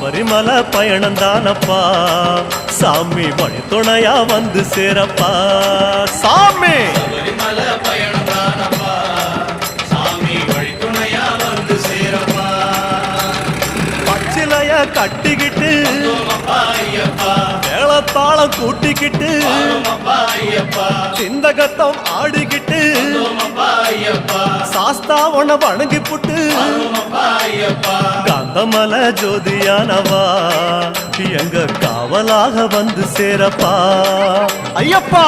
சபரிமலை பயணம் தானப்பா சாமி வழி துணையா வந்து சேரப்பா சாமி சபரிமலை பயணம் தானப்பா சாமி வழி துணையா வந்து சேரப்பா பச்சிலைய கட்டிக்கிட்டு மேளத்தாளம் கூட்டிக்கிட்டு சிந்தகத்தம் ஆடிக்கிட்டு சாஸ்தாவன வணங்கி புட்டு காந்தமல ஜோதியானவா எங்க காவலாக வந்து சேரப்பா ஐயப்பா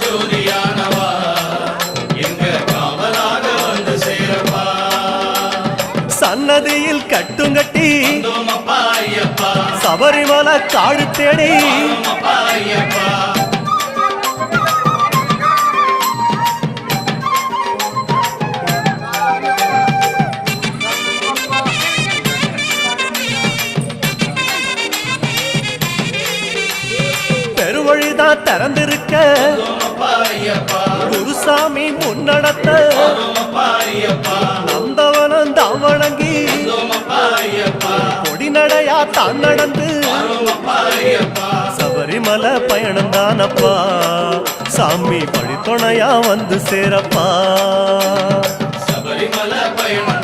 ஜோதியானவா எங்க காவலாக வந்து சேரப்பா சன்னதியில் கட்டுங்கட்டி சபரிமலை காடு தேடி பெருவழிதான் திறந்திருக்க குருசாமி முன்னடத்த நந்தவனம் தான் வணங்கி கொடிநடையா தான் நடந்து சபரிமலை பயணம் தானப்பா சாமி வழி துணையா வந்து சேரப்பா சபரிமலை பயணம்